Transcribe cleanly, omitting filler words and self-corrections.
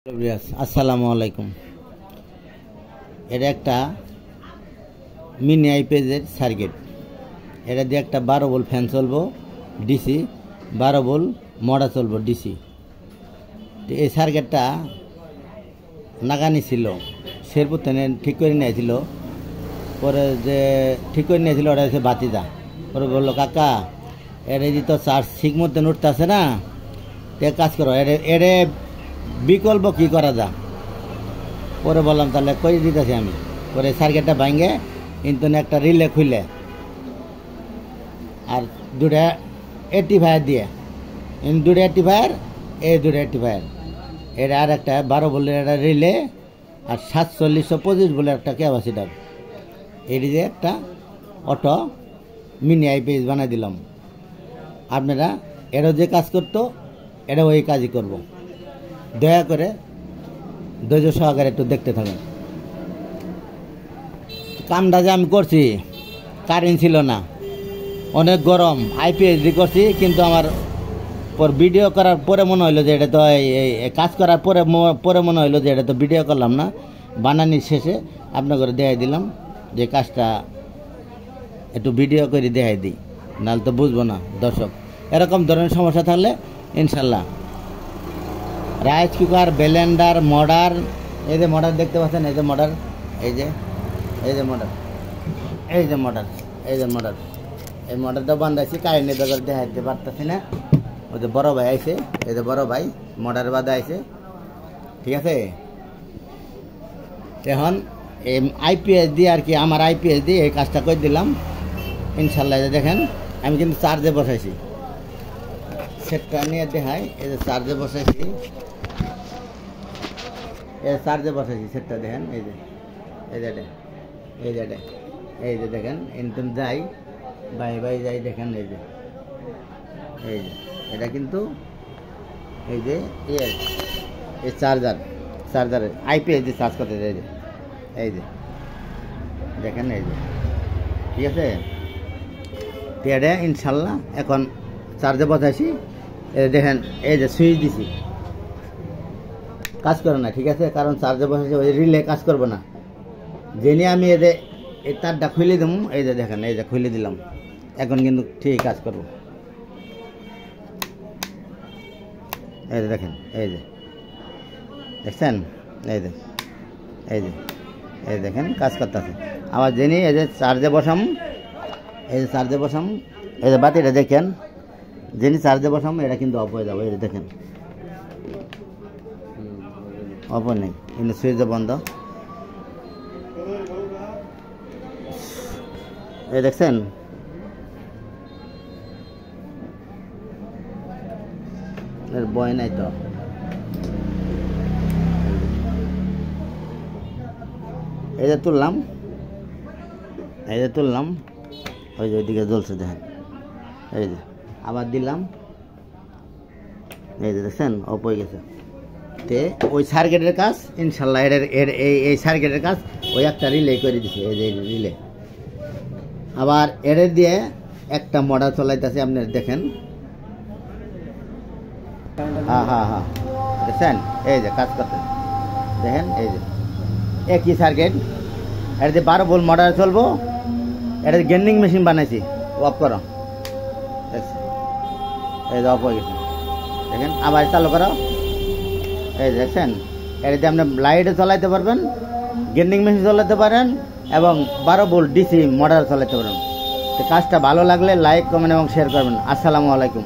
আসসালামু আলাইকুম। এটা একটা মিনি আইপিএসের সার্কিট। এটা দিয়ে একটা 12 ভোল্ট ফ্যান চলবো ডিসি, 12 ভোল্ট মোটর চলবো ডিসি। এই সার্কিটটা নাগানি ছিল, শেরপুর থেকে ঠিক করে নিয়েছিল। পরে যে ঠিক করে নিয়েছিল ওটা হচ্ছে বাতিদা। পরে বললো, কাকা এটা যদি তো চার্জ ঠিক মতো উঠতে আসে না, এক কাজ করো, এরে বিকল্প কি করা যা। পরে বললাম তাহলে করে দিতেছি আমি। পরে সার্কিটটা ভাঙে কিন্তু একটা রিলে খুলে আর দুটা রেকটিফায়ার দিয়ে, দুটা রেকটিফায়ার, এই দুটা রেকটিফায়ার, এটা আর একটা 12 ভোল্টের একটা রিলে আর 740-25 ভোল্টের একটা ক্যাপাসিটার। এটি দিয়ে একটা অটো মিনি আইপিএস বানাই দিলাম। আপনারা এটাও যে কাজ করতো এটা ওই কাজই করব। দয়া করে ধৈর্য সহকারে একটু দেখতে থাকুন। কামটা যে আমি করছি, কারেন্ট ছিল না, অনেক গরম, আইপিএস দিয়ে করছি। কিন্তু আমার ভিডিও করার পরে মনে হইলো যে এটা তো কাজ করার পরে মনে হইলো যে এটা তো ভিডিও করলাম না। বানানির শেষে আপনাকে দেখাই দিলাম যে কাজটা একটু ভিডিও করে দেখাই দিই, নাহলে তো বুঝবো না দর্শক। এরকম ধরনের সমস্যা থাকলে ইনশাল্লাহ রাইস কুকার, ব্লেন্ডার, মডার, এই যে মডার দেখতে পাচ্ছেন, এই যে মডার, এই যে মডার, এই যে মডার, এই যে মডার, এই মডারটা বান্ধাইছি। কাহিনী বেগর দেখাইতে পারতেছি না। ওই যে বড় ভাই আইছে, এই যে বড় ভাই মডার বাঁধা আইছে, ঠিক আছে। এখন এই আইপিএস দিয়ে আর কি, আমার আইপিএস দিয়ে এই কাজটা করে দিলাম ইনশাল্লাহ। দেখেন আমি কিন্তু চার্জে বসাইছি, সেটটা নিয়ে দেখাই। এই যে চার্জে বসাইছি, সেটটা দেখেন। এই যে দেখেন, ইনকাম যাই বাই যাই, দেখেন এই যে এটা কিন্তু এই যে এই চার্জারের আইপিএস দিয়ে চার্জ করতে, এই যে দেখেন, এই যে ঠিক আছে। এটা ইনশাল্লাহ এখন চার্জে বসাইছি, দেখেন এই যে সুইচ দিছি, কাজ করে না, ঠিক আছে। কারণ চার্জে বসাইছি, ওই রিলে কাজ করবো না। জেনে আমি এই তারটা খুলে দেবো, এই যে দেখেন, এই যে খুলে দিলাম। এখন কিন্তু ঠিক কাজ করবো। এই যে দেখেন, এই যে দেখছেন, এই যে দেখেন কাজ করতেছে। আবার জেনে এই যে চার্জে বসাম, এই যে বাতিটা দেখেন, যিনি চার্জে বসাম এটা কিন্তু অফ হয়ে যাবে। এই যে দেখেন অফ নেই, কিন্তু সুইচে বন্ধ। এই দেখছেন, এর বয় নাই তো। এই যে তুললাম, ওই যে ওইদিকে জ্বলছে, দেখেন। এই যে আবার দিলাম, এই যে দেখছেন অফ হয়ে গেছে। তে ওই সার্কিটের কাজ ইনশাল্লাহ, এই সার্কিটের কাজ ওই একটা রিলে করে দিছে। এই যে রিলে আবার এর দিয়ে একটা মডার চলাইতেছে, আপনার দেখেন। হ্যাঁ দেখছেন, এই যে কাজ করতে দেখেন, এই যে একই সার্কিট। এটা দিয়ে 12 ভোল্ট মডার চলবো। এটা গেন্ডিং মেশিন বানাইছি, অফ করো, এই যে অফ হয়ে গেছে, দেখেন। আবার চালু করো, এই দেখছেন। এটা দিয়ে আপনি লাইটে চালাইতে পারবেন, গেন্ডিং মেশিন চালাতে পারেন এবং 12 ভোল্ট ডিসি মোটর চালাতে পারেন। তো কাজটা ভালো লাগলে লাইক, কমেন্ট এবং শেয়ার করবেন। আসসালামু আলাইকুম।